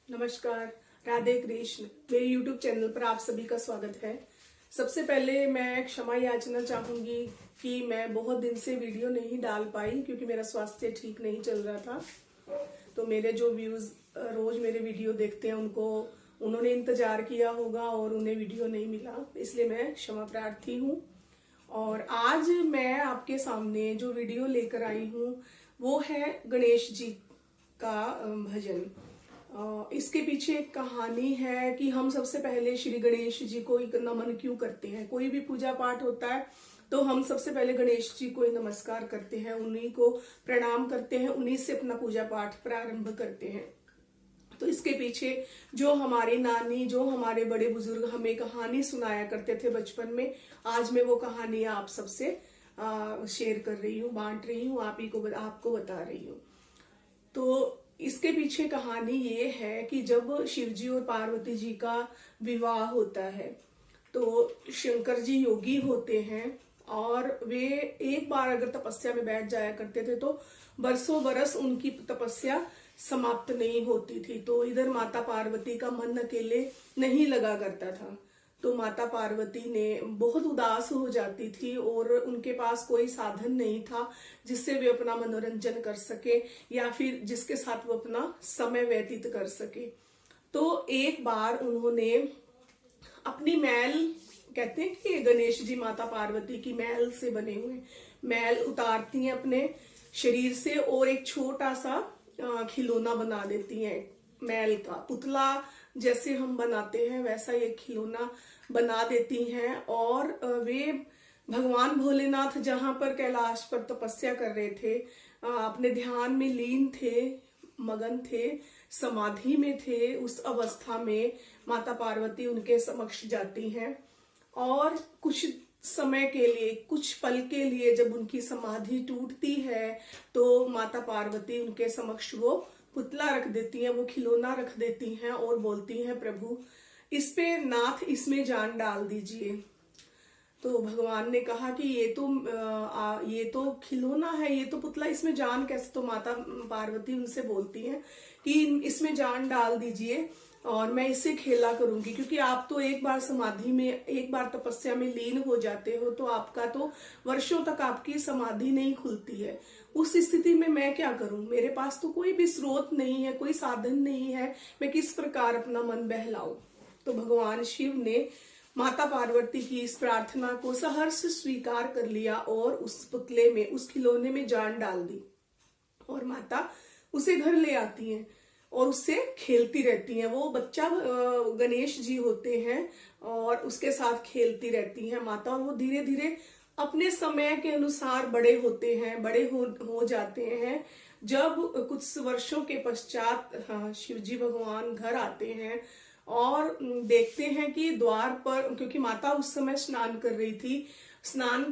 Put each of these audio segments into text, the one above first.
नमस्कार, राधे कृष्ण। मेरे YouTube channel पर आप सभी का स्वागत है। सबसे पहले मैं क्षमा याचना चाहूंगी कि मैं बहुत दिन से वीडियो नहीं डाल पाई क्योंकि मेरा स्वास्थ्य ठीक नहीं चल रहा था। तो मेरे जो व्यूज रोज मेरे वीडियो देखते हैं उन्होंने इंतजार किया होगा और उन्हें वीडियो नहीं मिला, इसलिए मैं क्षमा प्रार्थी हूँ। और आज मैं आपके सामने जो वीडियो लेकर आई हूँ वो है गणेश जी का भजन। इसके पीछे एक कहानी है कि हम सबसे पहले श्री गणेश जी को एक नमन क्यों करते हैं। कोई भी पूजा पाठ होता है तो हम सबसे पहले गणेश जी को नमस्कार करते हैं, उन्हीं को प्रणाम करते हैं, उन्हीं से अपना पूजा पाठ प्रारंभ करते हैं। तो इसके पीछे जो हमारी नानी, जो हमारे बड़े बुजुर्ग हमें कहानी सुनाया करते थे बचपन में, आज मैं वो कहानी आप सबसे शेयर कर रही हूँ, बांट रही हूँ, आपको बता रही हूँ। तो इसके पीछे कहानी ये है कि जब शिव जी और पार्वती जी का विवाह होता है तो शंकर जी योगी होते हैं और वे एक बार अगर तपस्या में बैठ जाया करते थे तो बरसों बरस उनकी तपस्या समाप्त नहीं होती थी। तो इधर माता पार्वती का मन अकेले नहीं लगा करता था, तो माता पार्वती ने बहुत उदास हो जाती थी और उनके पास कोई साधन नहीं था जिससे वे अपना मनोरंजन कर सके या फिर जिसके साथ वो अपना समय व्यतीत कर सके। तो एक बार उन्होंने अपनी मैल, कहते हैं कि गणेश जी माता पार्वती की मैल से बने हुए मैल उतारती हैं अपने शरीर से और एक छोटा सा खिलौना बना देती हैं। मैल का पुतला जैसे हम बनाते हैं वैसा ये खिलौना बना देती हैं और वे भगवान भोलेनाथ जहां पर कैलाश पर तपस्या कर रहे थे, अपने ध्यान में लीन थे, मगन थे, समाधि में थे, उस अवस्था में माता पार्वती उनके समक्ष जाती हैं और कुछ समय के लिए, कुछ पल के लिए जब उनकी समाधि टूटती है तो माता पार्वती उनके समक्ष वो पुतला रख देती हैं, वो खिलौना रख देती हैं और बोलती हैं, प्रभु इस पे नाथ इसमें जान डाल दीजिए। तो भगवान ने कहा कि ये तो खिलौना है, ये तो पुतला, इसमें जान कैसे। तो माता पार्वती उनसे बोलती हैं कि इसमें जान डाल दीजिए और मैं इससे खेला करूंगी, क्योंकि आप तो एक बार समाधि में, एक बार तपस्या में लीन हो जाते हो तो आपका तो वर्षों तक आपकी समाधि नहीं खुलती है। उस स्थिति में मैं क्या करूं, मेरे पास तो कोई भी स्रोत नहीं है, कोई साधन नहीं है, मैं किस प्रकार अपना मन बहलाऊं। तो भगवान शिव ने माता पार्वती की इस प्रार्थना को सहर्ष स्वीकार कर लिया और उस पुतले में, उस खिलौने में जान डाल दी और माता उसे घर ले आती हैं और उससे खेलती रहती हैं। वो बच्चा गणेश जी होते हैं और उसके साथ खेलती रहती हैं माता, और वो धीरे धीरे अपने समय के अनुसार बड़े होते हैं, बड़े हो जाते हैं। जब कुछ वर्षों के पश्चात शिव जी भगवान घर आते हैं और देखते हैं कि द्वार पर, क्योंकि माता उस समय स्नान कर रही थी, स्नान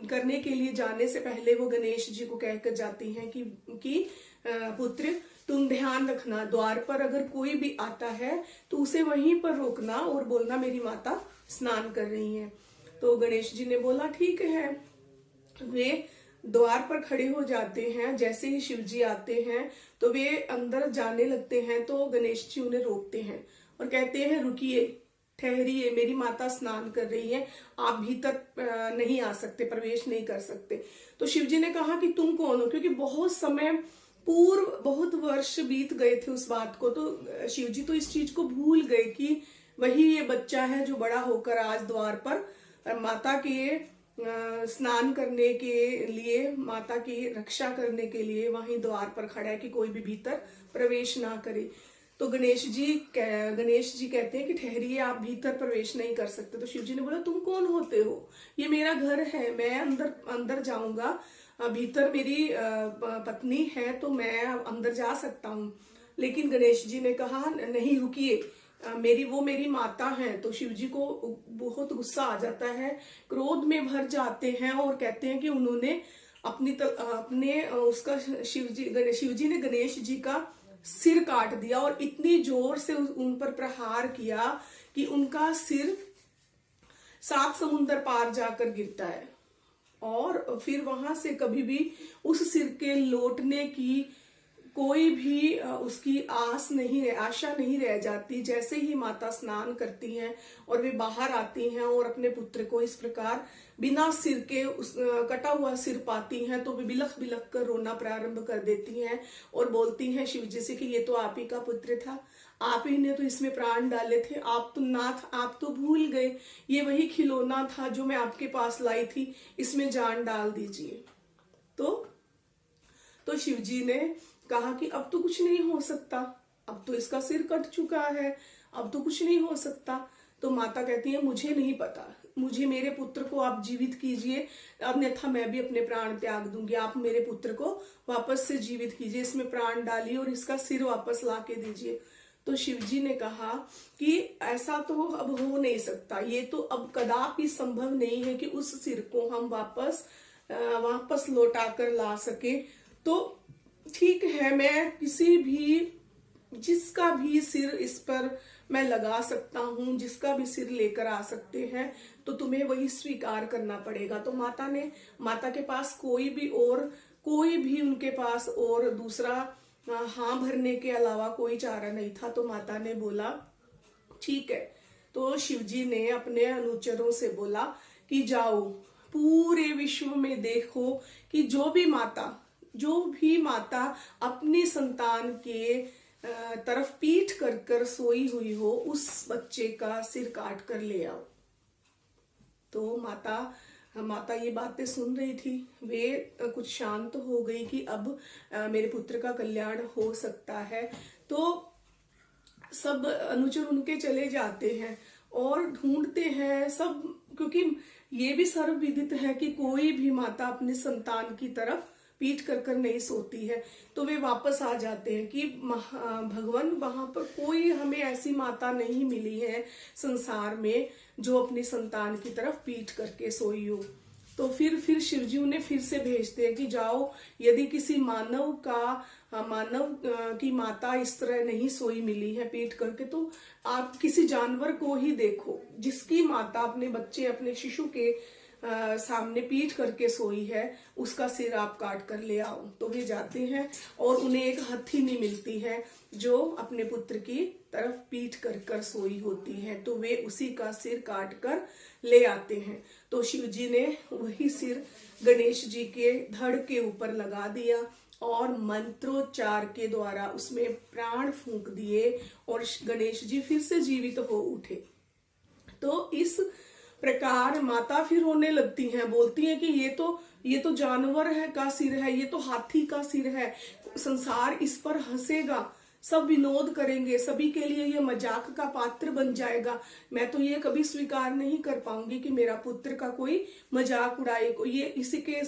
करने के लिए जाने से पहले वो गणेश जी को कहकर जाती हैं कि पुत्र तुम ध्यान रखना, द्वार पर अगर कोई भी आता है तो उसे वहीं पर रोकना और बोलना मेरी माता स्नान कर रही हैं। तो गणेश जी ने बोला ठीक है। वे द्वार पर खड़े हो जाते हैं। जैसे ही शिव जी आते हैं तो वे अंदर जाने लगते हैं तो गणेश जी उन्हें रोकते हैं और कहते हैं रुकिए, ठहरिए, मेरी माता स्नान कर रही है, आप भीतर नहीं आ सकते, प्रवेश नहीं कर सकते। तो शिव जी ने कहा कि तुम कौन हो, क्योंकि बहुत समय पूर्व, बहुत वर्ष बीत गए थे उस बात को। तो शिव जी तो इस चीज को भूल गए कि वही ये बच्चा है जो बड़ा होकर आज द्वार पर माता के स्नान करने के लिए, माता की रक्षा करने के लिए वहीं द्वार पर खड़ा है कि कोई भी भीतर प्रवेश ना करे। तो गणेश जी कहते हैं कि ठहरिए, आप भीतर प्रवेश नहीं कर सकते। तो शिव जी ने बोला तुम कौन होते हो, ये मेरा घर है, मैं अंदर जाऊंगा, भीतर मेरी पत्नी है तो मैं अंदर जा सकता हूँ। लेकिन गणेश जी ने कहा नहीं, रुकिए, मेरी माता है। तो शिव जी को बहुत गुस्सा आ जाता है, क्रोध में भर जाते हैं और कहते हैं कि उन्होंने शिव जी ने गणेश जी का सिर काट दिया और इतनी जोर से उन पर प्रहार किया कि उनका सिर 7 समुंदर पार जाकर गिरता है और फिर वहां से कभी भी उस सिर के लौटने की कोई भी उसकी आशा नहीं रह जाती। जैसे ही माता स्नान करती हैं और वे बाहर आती हैं और अपने पुत्र को इस प्रकार बिना सिर के कटा हुआ सिर पाती हैं, तो वे बिलख बिलख कर रोना प्रारंभ कर देती हैं और बोलती हैं शिव जी से कि ये तो आप ही का पुत्र था, आप ही ने तो इसमें प्राण डाले थे, आप तो नाथ, आप तो भूल गए, ये वही खिलौना था जो मैं आपके पास लाई थी, इसमें जान डाल दीजिए। तो शिव जी ने कहा कि अब तो कुछ नहीं हो सकता, अब तो इसका सिर कट चुका है, अब तो कुछ नहीं हो सकता। तो माता कहती है मुझे नहीं पता, मुझे मेरे पुत्र को आप जीवित कीजिए, अन्यथा मैं भी अपने प्राण त्याग दूंगी। आप मेरे पुत्र को वापस से जीवित कीजिए, इसमें प्राण डालिए और इसका सिर वापस ला के दीजिए। तो शिव जी ने कहा कि ऐसा तो अब हो नहीं सकता, ये तो अब कदापि संभव नहीं है कि उस सिर को हम वापस लौटा कर ला सके। तो ठीक है, मैं किसी भी, जिसका भी सिर इस पर मैं लगा सकता हूँ, जिसका भी सिर लेकर आ सकते हैं, तो तुम्हें वही स्वीकार करना पड़ेगा। तो माता के पास कोई भी उनके पास और दूसरा हाँ भरने के अलावा कोई चारा नहीं था। तो माता ने बोला ठीक है। तो शिव जी ने अपने अनुचरों से बोला कि जाओ पूरे विश्व में देखो कि जो भी माता अपनी संतान के तरफ पीठ कर कर सोई हुई हो, उस बच्चे का सिर काट कर ले आओ। तो माता ये बातें सुन रही थी, वे कुछ शांत हो गई कि अब मेरे पुत्र का कल्याण हो सकता है। तो सब अनुचर उनके चले जाते हैं और ढूंढते हैं सब, क्योंकि ये भी सर्वविदित है कि कोई भी माता अपनी संतान की तरफ पीठ कर कर नहीं सोती है। तो वे वापस आ जाते हैं कि भगवान वहां पर कोई हमें ऐसी माता नहीं मिली है संसार में जो अपनी संतान की तरफ पीठ करके सोई हो। तो फिर शिव जी उन्हें फिर से भेजते हैं कि जाओ, यदि किसी मानव की माता इस तरह नहीं सोई मिली है पीठ करके, तो आप किसी जानवर को ही देखो जिसकी माता अपने बच्चे, अपने शिशु के सामने पीठ करके सोई है, उसका सिर आप काट कर ले आओ। तो वे जाते हैं और उन्हें एक हथनी मिलती है जो अपने पुत्र की तरफ पीठ कर कर सोई होती है। तो वे उसी का सिर काट कर ले आते हैं। तो शिव जी ने वही सिर गणेश जी के धड़ के ऊपर लगा दिया और मंत्रोच्चार के द्वारा उसमें प्राण फूंक दिए और गणेश जी फिर से जीवित हो उठे। तो इस प्रकार माता फिर रोने लगती हैं, बोलती हैं कि ये तो जानवर का सिर है, ये तो हाथी का सिर है, संसार इस पर हंसेगा, सब विनोद करेंगे, सभी के लिए ये मजाक का पात्र बन जाएगा। मैं तो ये कभी स्वीकार नहीं कर पाऊंगी कि मेरा पुत्र का कोई मजाक उड़ाए, ये इसी के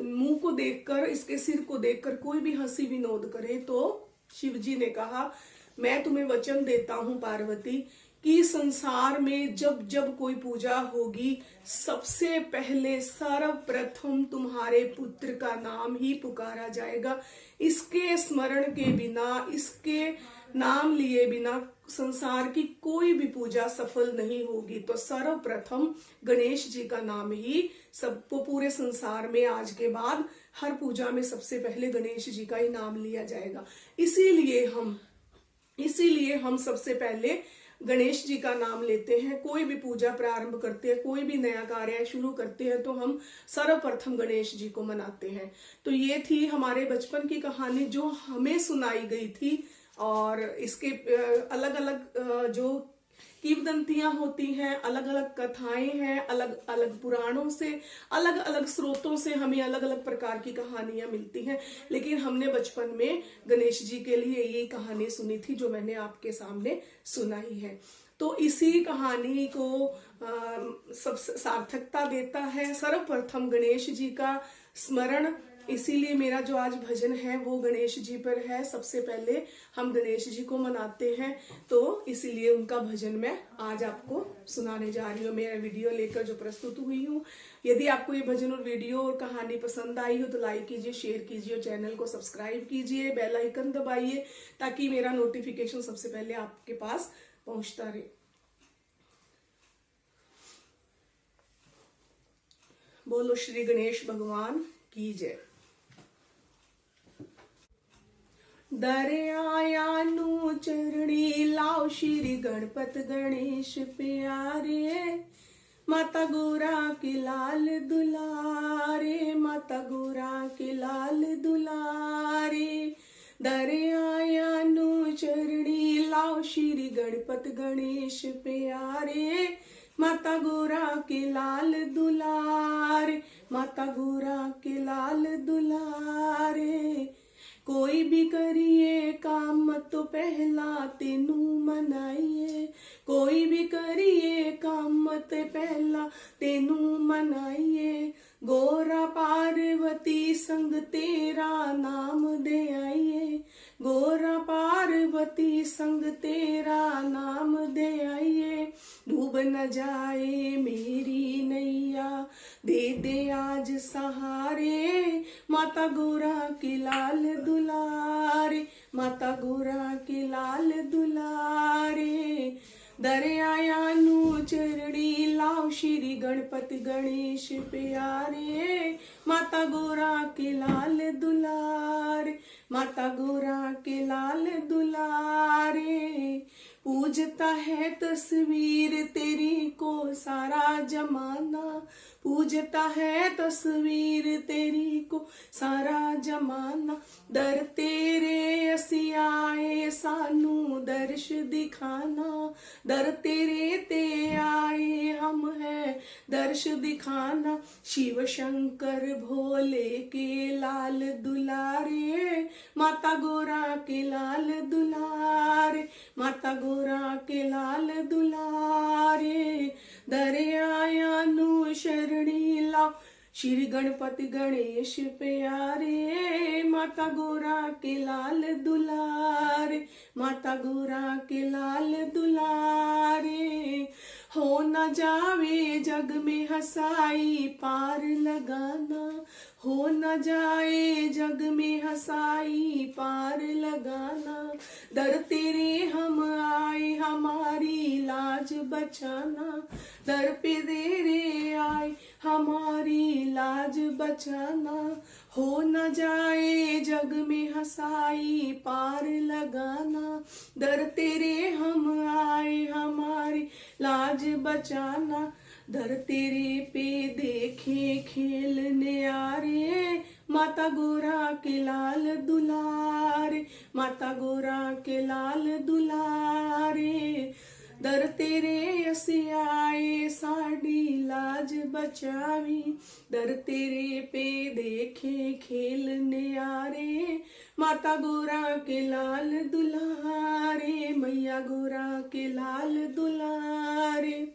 मुंह को देखकर, इसके सिर को देखकर कोई भी हंसी विनोद करे। तो शिव जी ने कहा मैं तुम्हें वचन देता हूं पार्वती कि संसार में जब जब कोई पूजा होगी, सबसे पहले सर्वप्रथम तुम्हारे पुत्र का नाम ही पुकारा जाएगा। इसके स्मरण के बिना, इसके नाम लिए बिना संसार की कोई भी पूजा सफल नहीं होगी। तो सर्वप्रथम गणेश जी का नाम ही सबको, पूरे संसार में आज के बाद हर पूजा में सबसे पहले गणेश जी का ही नाम लिया जाएगा। इसीलिए हम सबसे पहले गणेश जी का नाम लेते हैं। कोई भी पूजा प्रारंभ करते हैं, कोई भी नया कार्य शुरू करते हैं, तो हम सर्वप्रथम गणेश जी को मनाते हैं। तो ये थी हमारे बचपन की कहानी जो हमें सुनाई गई थी। और इसके अलग अलग जो किंवदंतियां होती हैं, अलग अलग कथाएं हैं, अलग अलग पुराणों से, अलग अलग स्रोतों से हमें अलग अलग प्रकार की कहानियां मिलती हैं। लेकिन हमने बचपन में गणेश जी के लिए यही कहानी सुनी थी जो मैंने आपके सामने सुनाई है। तो इसी कहानी को सब सार्थकता देता है सर्वप्रथम गणेश जी का स्मरण। इसीलिए मेरा जो आज भजन है वो गणेश जी पर है। सबसे पहले हम गणेश जी को मनाते हैं, तो इसीलिए उनका भजन मैं आज आपको सुनाने जा रही हूँ, मेरा वीडियो लेकर जो प्रस्तुत हुई हूँ। यदि आपको ये भजन और वीडियो और कहानी पसंद आई हो तो लाइक कीजिए, शेयर कीजिए और चैनल को सब्सक्राइब कीजिए, बेल आइकन दबाइए ताकि मेरा नोटिफिकेशन सबसे पहले आपके पास पहुंचता रहे। बोलो श्री गणेश भगवान की जय। दरिया नू चरणी लाओ श्री गणपत गणेश प्यारे, माता गोरा के लाल दुलारे, माता गोरा के लाल दुलारे। दरिया नू चरणी लाओ श्री गणपत गणेश प्यारे, माता गोरा के लाल दुलारे, माता गोरा के लाल दुलारे। कोई भी करिए काम तो पहला तेनू मनाइए, कोई भी करिए काम ते पहला तेनू मनाइए। गोरा पार्वती संग तेरा नाम दे आइए, गोरा पार्वती संग तेरा नाम दे आइए। डूब न जाए मेरी नैया दे दे आज सहारे, माता गोरा के लाल दुलारे, माता गोरा के लाल दुलारे। दरिया नू चरणी लाओ श्री गणपत गणेश प्यारे, माता गोरा के लाल दुलारे, माता गोरा के लाल दुलारे। पूजता है तस्वीर तेरी को सारा जमाना, पूजता है तस्वीर तेरी को सारा जमाना। दर तेरे असी आए सानू दर्श दिखाना, दर तेरे ते आए हम है दर्श दिखाना। शिव शंकर भोले के लाल दुलारे, माता गोरा के लाल दुलारे, माता गोरा के लाल दुलारे। दरिया नू शरणी लाओ श्री गणपति गणेश प्यारे, माता गोरा के लाल दुलारे, माता गोरा के लाल दुलारे। हो न जावे जग में हसाई पार लगाना, हो न जाए जग में हसाई पार लगाना। दर तेरे हम आए हमारी लाज बचाना, दर पे तेरे आए हमारी लाज बचाना। हो न जाए जग में हसाई पार लगाना, दर तेरे हम आए हमारी लाज बचाना। दर तेरे पे देखे खेल न्यारे, माता गोरा के लाल दुलारे, माता गोरा के लाल दुलारे। दर तेरे असी आए साड़ी लाज बचावी, दर तेरे पे देखे खेल न्यारे, माता गोरा के लाल दुलारे, मैया गोरा के लाल दुलारे।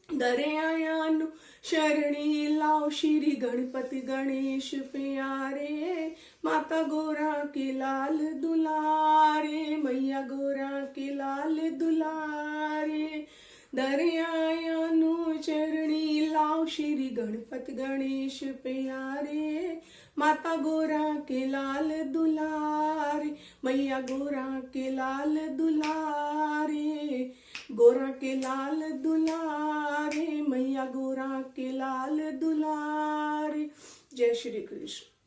दरिया नू शरणी लाओ श्री गणपति गणेश प्यारे, माता गोरा के लाल दुलारे, मैया गोरा के लाल दुलारे। दरिया नू चरणी लाओ श्री गणपति गणेश प्यारे, माता गोरा के लाल दुलारे, मैया गोरा के लाल दुलारे। गोरा के लाल दुलारे, मैया गोरा के लाल दुलारे। जय श्री कृष्ण।